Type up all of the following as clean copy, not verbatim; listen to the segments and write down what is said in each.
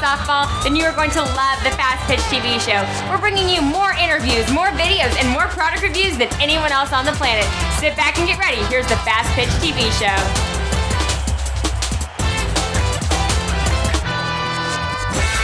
softball, then you are going to love the Fast Pitch TV show. We're bringing you more interviews, more videos, and more product reviews than anyone else on the planet. Sit back and get ready. Here's the Fast Pitch TV show.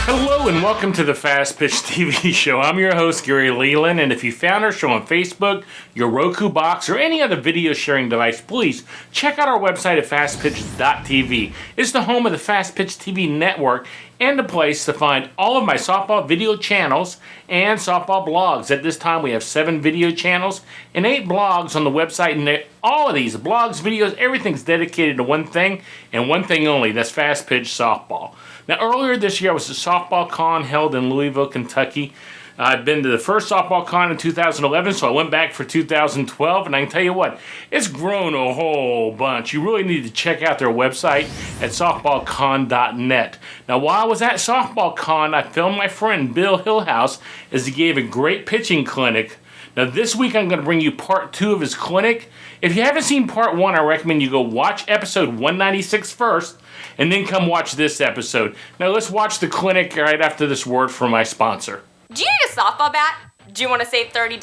Hello and welcome to the Fast Pitch TV show. I'm your host, Gary Leland, and if you found our show on Facebook, your Roku box, or any other video sharing device, please check out our website at fastpitch.tv. It's the home of the Fast Pitch TV network and the place to find all of my softball video channels and softball blogs. At this time, we have 7 video channels and 8 blogs on the website, and all of these blogs, videos, everything's dedicated to one thing and one thing only. That's Fast Pitch Softball. Now, earlier this year, I was at Softball Con held in Louisville, Kentucky. I've been to the first Softball Con in 2011, so I went back for 2012, and I can tell you what, it's grown a whole bunch. You really need to check out their website at softballcon.net. Now, while I was at Softball Con, I filmed my friend Bill Hillhouse as he gave a great pitching clinic. Now, this week, I'm going to bring you part 2 of his clinic. If you haven't seen part 1, I recommend you go watch episode 196 first, and then come watch this episode. Now, let's watch the clinic right after this word from my sponsor. Do you need a softball bat? Do you want to save $30?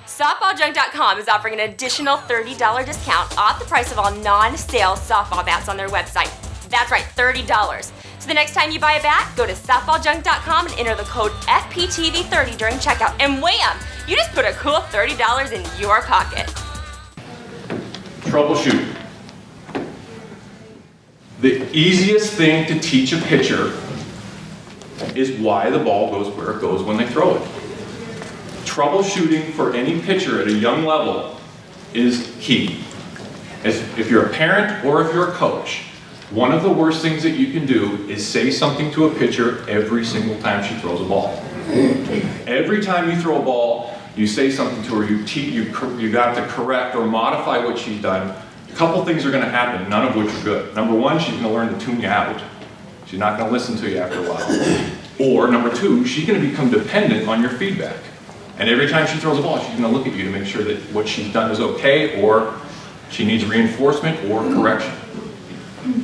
SoftballJunk.com is offering an additional $30 discount off the price of all non-sale softball bats on their website. That's right, $30. So the next time you buy a bat, go to SoftballJunk.com and enter the code FPTV30 during checkout, and wham! You just put a cool $30 in your pocket. Troubleshoot. The easiest thing to teach a pitcher is why the ball goes where it goes when they throw it. Troubleshooting for any pitcher at a young level is key. If you're a parent or if you're a coach, one of the worst things that you can do is say something to a pitcher every single time she throws a ball. Every time you throw a ball, you say something to her, you got to correct or modify what she's done. A couple things are going to happen, none of which are good. Number one, she's going to learn to tune you out. She's not going to listen to you after a while. Or number two, she's going to become dependent on your feedback. And every time she throws a ball, she's going to look at you to make sure that what she's done is okay, or she needs reinforcement or correction.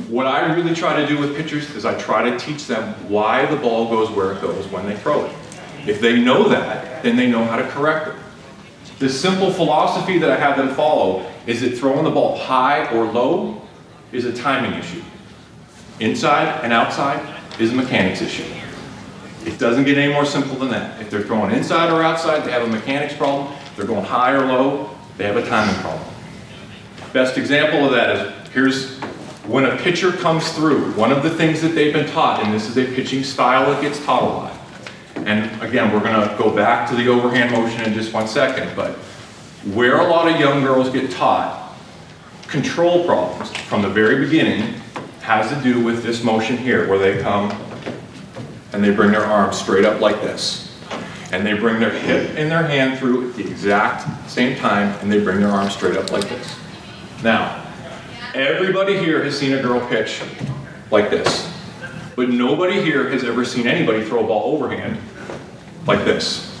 What I really try to do with pitchers is I try to teach them why the ball goes where it goes when they throw it. If they know that, then they know how to correct it. The simple philosophy that I have them follow is that throwing the ball high or low is a timing issue. Inside and outside is a mechanics issue. It doesn't get any more simple than that. If they're throwing inside or outside, they have a mechanics problem. If they're going high or low, they have a timing problem. Best example of that is, here's when a pitcher comes through, one of the things that they've been taught, and this is a pitching style that gets taught a lot. And again, we're going to go back to the overhand motion in just 1 second, but where a lot of young girls get taught control problems from the very beginning has to do with this motion here, where they come and they bring their arms straight up like this. And they bring their hip and their hand through at the exact same time, and they bring their arms straight up like this. Now, everybody here has seen a girl pitch like this, but nobody here has ever seen anybody throw a ball overhand like this.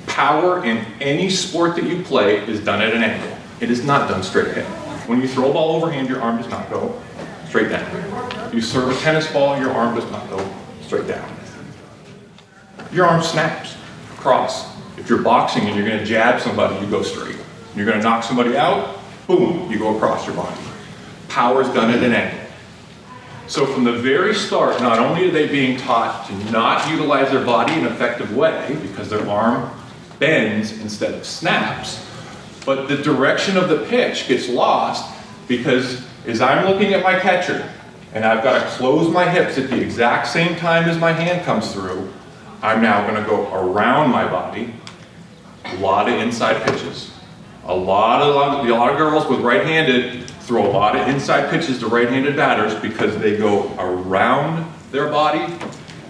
Power in any sport that you play is done at an angle. It is not done straight ahead. When you throw a ball overhand, your arm does not go straight down. You serve a tennis ball, your arm does not go straight down. Your arm snaps across. If you're boxing and you're going to jab somebody, you go straight. You're going to knock somebody out, boom, you go across your body. Power is done at an angle. So from the very start, not only are they being taught to not utilize their body in an effective way because their arm bends instead of snaps, but the direction of the pitch gets lost because as I'm looking at my catcher and I've got to close my hips at the exact same time as my hand comes through, I'm now going to go around my body. A lot of inside pitches. A lot of girls with right-handed throw a lot of inside pitches to right-handed batters because they go around their body,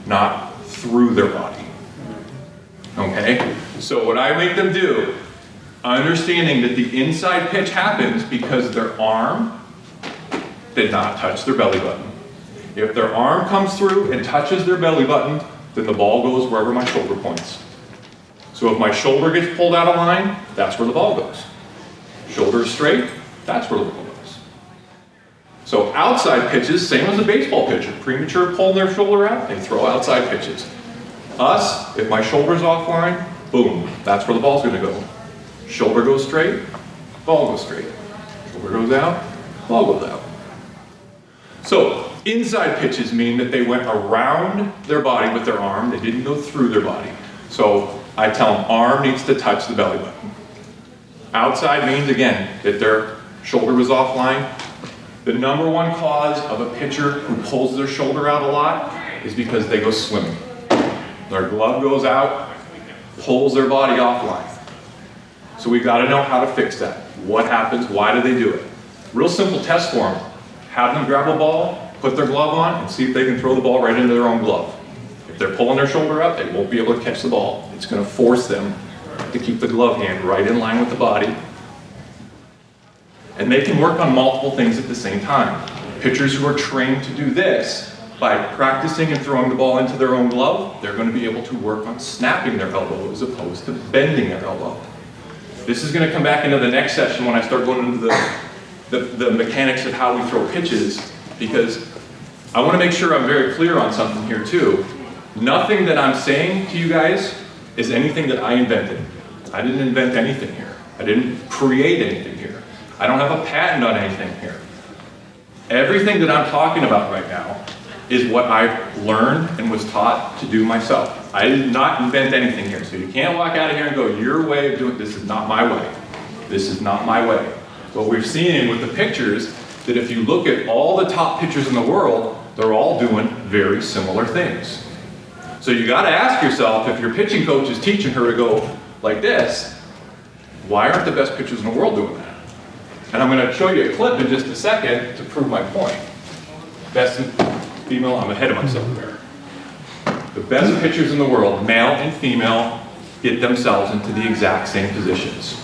not through their body. Okay? So what I make them do, understanding that the inside pitch happens because their arm did not touch their belly button. If their arm comes through and touches their belly button, then the ball goes wherever my shoulder points. So if my shoulder gets pulled out of line, that's where the ball goes. Shoulder is straight, that's where the ball goes. So outside pitches, same as a baseball pitcher. Premature pulling their shoulder out, they throw outside pitches. Us, if my shoulder's offline, boom, that's where the ball's gonna go. Shoulder goes straight, ball goes straight. Shoulder goes out, ball goes out. So inside pitches mean that they went around their body with their arm, they didn't go through their body. So I tell them arm needs to touch the belly button. Outside means, again, that their shoulder was offline. The number one cause of a pitcher who pulls their shoulder out a lot is because they go swimming. Their glove goes out, pulls their body offline. So we've got to know how to fix that. What happens? Why do they do it? Real simple test for them. Have them grab a ball, put their glove on, and see if they can throw the ball right into their own glove. If they're pulling their shoulder up, they won't be able to catch the ball. It's going to force them to keep the glove hand right in line with the body. And they can work on multiple things at the same time. Pitchers who are trained to do this, by practicing and throwing the ball into their own glove, they're going to be able to work on snapping their elbow as opposed to bending their elbow. This is going to come back into the next session when I start going into the mechanics of how we throw pitches, because I want to make sure I'm very clear on something here too. Nothing that I'm saying to you guys is anything that I invented. I didn't invent anything here. I didn't create anything here. I don't have a patent on anything here. Everything that I'm talking about right now is what I've learned and was taught to do myself. I did not invent anything here, so you can't walk out of here and go, your way of doing this is not my way. This is not my way. What we're seeing with the pictures, that if you look at all the top pitchers in the world, they're all doing very similar things. So you gotta ask yourself, if your pitching coach is teaching her to go like this, why aren't the best pitchers in the world doing that? And I'm gonna show you a clip in just a second to prove my point. Best female, I'm ahead of myself there. The best pitchers in the world, male and female, get themselves into the exact same positions.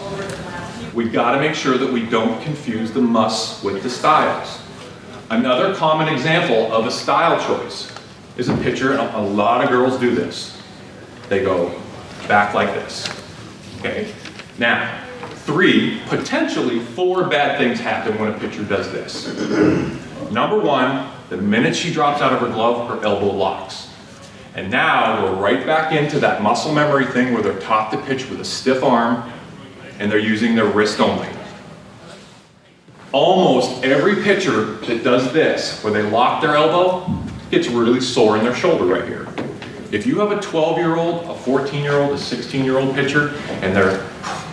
We've got to make sure that we don't confuse the musts with the styles. Another common example of a style choice is a pitcher, and a lot of girls do this. They go back like this, okay? Now, 3, potentially 4 bad things happen when a pitcher does this. Number 1, the minute she drops out of her glove, her elbow locks. And now we're right back into that muscle memory thing where they're taught to pitch with a stiff arm and they're using their wrist only. Almost every pitcher that does this, where they lock their elbow, gets really sore in their shoulder right here. If you have a 12-year-old, a 14-year-old, a 16-year-old pitcher, and they're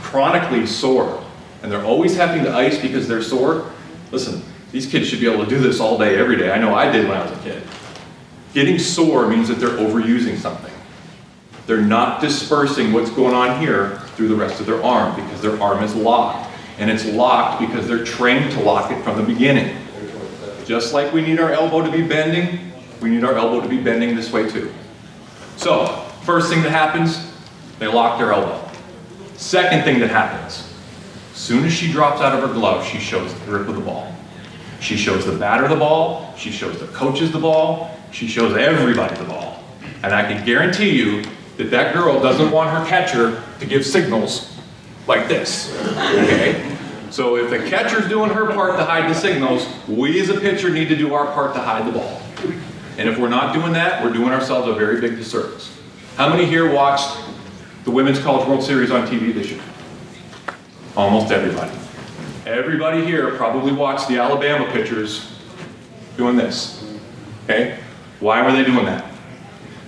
chronically sore, and they're always having to ice because they're sore, listen, these kids should be able to do this all day, every day. I know I did when I was a kid. Getting sore means that they're overusing something. They're not dispersing what's going on here through the rest of their arm because their arm is locked. And it's locked because they're trained to lock it from the beginning. Just like we need our elbow to be bending, we need our elbow to be bending this way too. So, first thing that happens, they lock their elbow. Second thing that happens, as soon as she drops out of her glove, she shows the grip of the ball. She shows the batter the ball, she shows the coaches the ball, she shows everybody the ball. And I can guarantee you that that girl doesn't want her catcher to give signals like this, okay? So if the catcher's doing her part to hide the signals, we as a pitcher need to do our part to hide the ball. And if we're not doing that, we're doing ourselves a very big disservice. How many here watched the Women's College World Series on TV this year? Almost everybody. Everybody here probably watched the Alabama pitchers doing this, okay? Why were they doing that?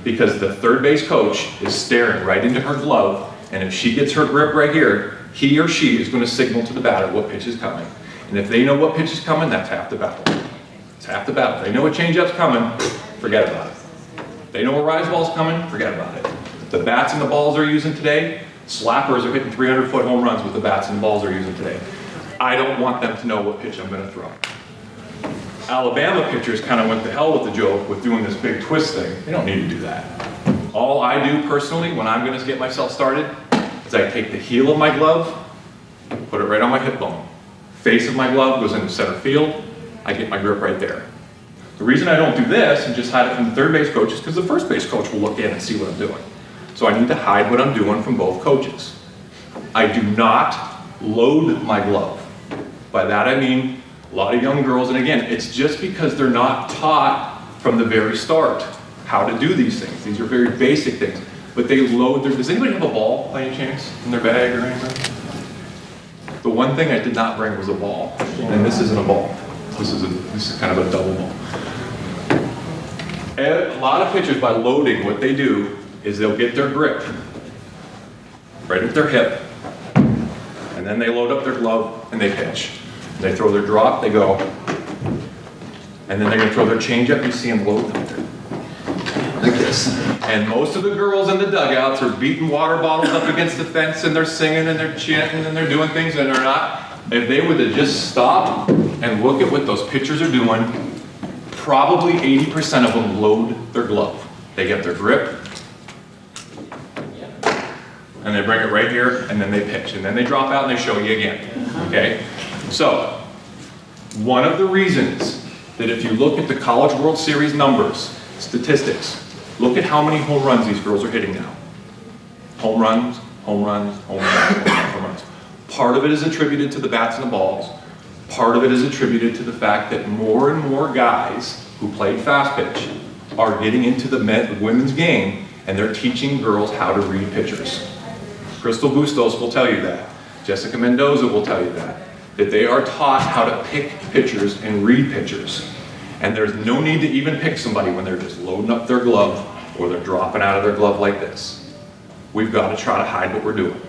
Because the third base coach is staring right into her glove, and if she gets her grip right here, he or she is going to signal to the batter what pitch is coming. And if they know what pitch is coming, that's half the battle. It's half the battle. They know what changeup's coming, forget about it. They know a rise ball's coming, forget about it. The bats and the balls they're using today, slappers are hitting 300-foot home runs with the bats and the balls they're using today. I don't want them to know what pitch I'm going to throw. Alabama pitchers kind of went to hell with the joke with doing this big twist thing. They don't need to do that. All I do personally when I'm going to get myself started is I take the heel of my glove, put it right on my hip bone. Face of my glove goes into center field. I get my grip right there. The reason I don't do this and just hide it from the third base coach is because the first base coach will look in and see what I'm doing. So I need to hide what I'm doing from both coaches. I do not load my glove. By that I mean A lot of young girls, and again, it's just because they're not taught from the very start how to do these things. These are very basic things. But they load their, does anybody have a ball by any chance in their bag or anything? The one thing I did not bring was a ball. And this isn't a ball. This is kind of a double ball. And a lot of pitchers, by loading, what they do is they'll get their grip right at their hip, and then they load up their glove and they pitch. They throw their drop, they go, and then they're going to throw their changeup. You see them load up there like this. And most of the girls in the dugouts are beating water bottles up against the fence, and they're singing and they're chanting and they're doing things, and they're not. If they would have just stopped and look at what those pitchers are doing, probably 80% of them load their glove. They get their grip, and they bring it right here, and then they pitch, and then they drop out and they show you again. Okay? So, one of the reasons that if you look at the College World Series numbers, statistics, look at how many home runs these girls are hitting now. Home runs, home runs, home runs, home runs, home runs. Part of it is attributed to the bats and the balls. Part of it is attributed to the fact that more and more guys who played fast pitch are getting into the women's game, and they're teaching girls how to read pitchers. Crystal Bustos will tell you that. Jessica Mendoza will tell you that they are taught how to pick pitchers and read pitchers. And there's no need to even pick somebody when they're just loading up their glove or they're dropping out of their glove like this. We've got to try to hide what we're doing.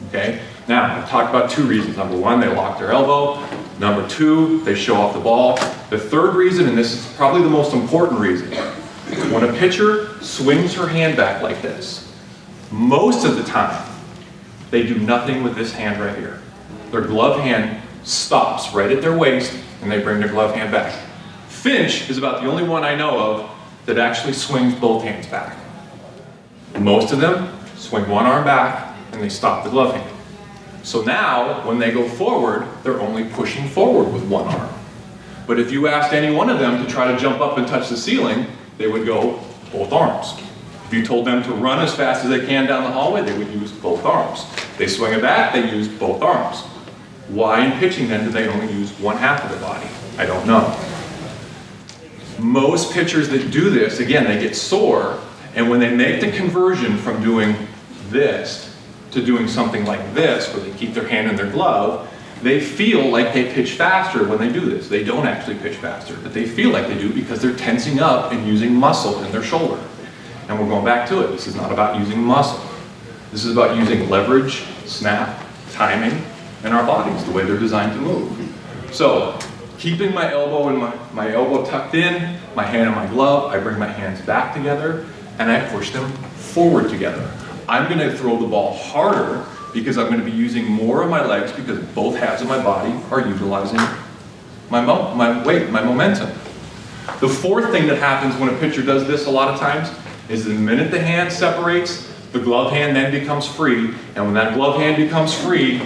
Okay? Now, I've talked about two reasons. Number one, they lock their elbow. Number two, they show off the ball. The third reason, and this is probably the most important reason, when a pitcher swings her hand back like this, most of the time, they do nothing with this hand right here. Their glove hand stops right at their waist, and they bring their glove hand back. Finch is about the only one I know of that actually swings both hands back. Most of them swing one arm back, and they stop the glove hand. So now, when they go forward, they're only pushing forward with one arm. But if you asked any one of them to try to jump up and touch the ceiling, they would go both arms. If you told them to run as fast as they can down the hallway, they would use both arms. They swing it back, they use both arms. Why in pitching then do they only use one half of their body? I don't know. Most pitchers that do this, again, they get sore, and when they make the conversion from doing this to doing something like this, where they keep their hand in their glove, they feel like they pitch faster when they do this. They don't actually pitch faster, but they feel like they do because they're tensing up and using muscle in their shoulder. And we're going back to it. This is not about using muscle. This is about using leverage, snap, timing, and our bodies, the way they're designed to move. So, keeping my elbow and my elbow tucked in, my hand in my glove, I bring my hands back together, and I push them forward together. I'm going to throw the ball harder because I'm going to be using more of my legs because both halves of my body are utilizing my weight, my momentum. The fourth thing that happens when a pitcher does this a lot of times is the minute the hand separates, the glove hand then becomes free, and when that glove hand becomes free,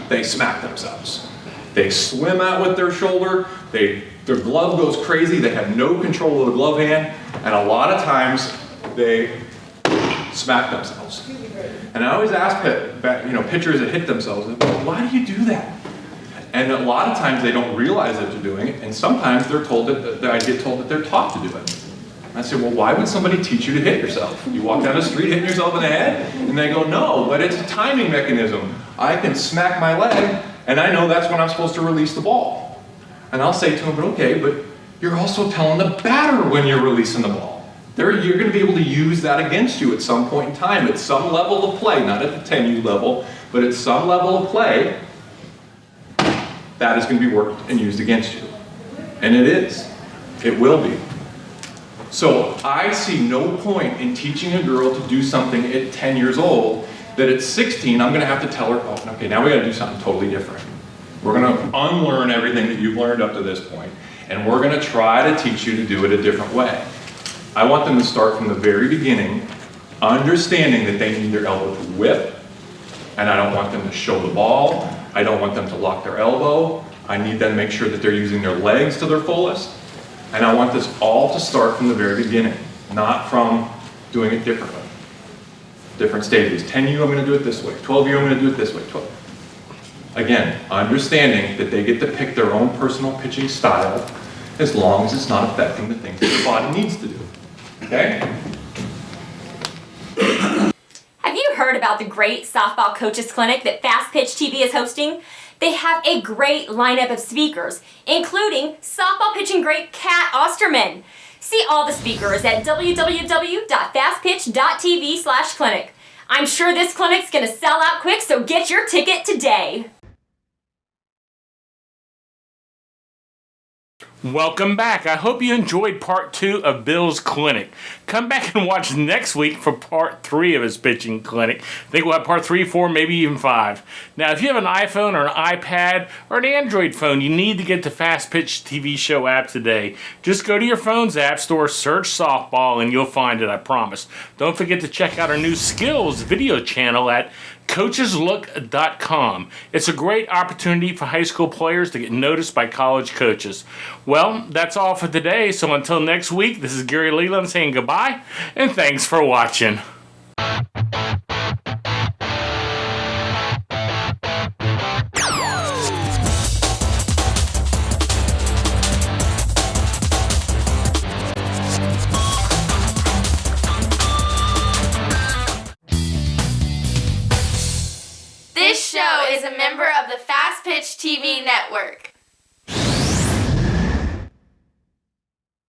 they smack themselves. They swim out with their shoulder, their glove goes crazy, they have no control of the glove hand, and a lot of times they smack themselves. And I always ask pitchers that hit themselves, why do you do that? And a lot of times they don't realize that they're doing it, and sometimes they're told that I get told that they're taught to do it. I say, well, why would somebody teach you to hit yourself? You walk down the street hitting yourself in the head? And they go, no, but it's a timing mechanism. I can smack my leg, and I know that's when I'm supposed to release the ball. And I'll say to them, but okay, but you're also telling the batter when you're releasing the ball. You're going to be able to use that against you at some point in time, at some level of play, not at the 10U level, but at some level of play, that is going to be worked and used against you. And it is. It will be. So I see no point in teaching a girl to do something at 10 years old that at 16 I'm going to have to tell her, oh, okay, now we got to do something totally different. We're going to unlearn everything that you've learned up to this point, and we're going to try to teach you to do it a different way. I want them to start from the very beginning, understanding that they need their elbow to whip, and I don't want them to show the ball. I don't want them to lock their elbow. I need them to make sure that they're using their legs to their fullest. And I want this all to start from the very beginning, not from doing it differently. Different stages. 10U, I'm going to do it this way. 12U, I'm going to do it this way. Again, understanding that they get to pick their own personal pitching style as long as it's not affecting the things that the body needs to do. Okay? Have you heard about the great softball coaches clinic that Fast Pitch TV is hosting? They have a great lineup of speakers, including softball pitching great Kat Osterman. See all the speakers at www.fastpitch.tv/clinic. I'm sure this clinic's gonna sell out quick, so get your ticket today. Welcome back. I hope you enjoyed part 2 of Bill's clinic. Come back and watch next week for part 3 of his pitching clinic. I think we'll have part 3, 4, maybe even 5. Now, if you have an iPhone or an iPad or an Android phone, you need to get the Fast Pitch TV show app today. Just go to your phone's app store, search softball, and you'll find it, I promise. Don't forget to check out our new skills video channel at coacheslook.com. It's a great opportunity for high school players to get noticed by college coaches. Well, that's all for today, so until next week, this is Gary Leland saying goodbye, and thanks for watching. This show is a member of the Fast Pitch TV network.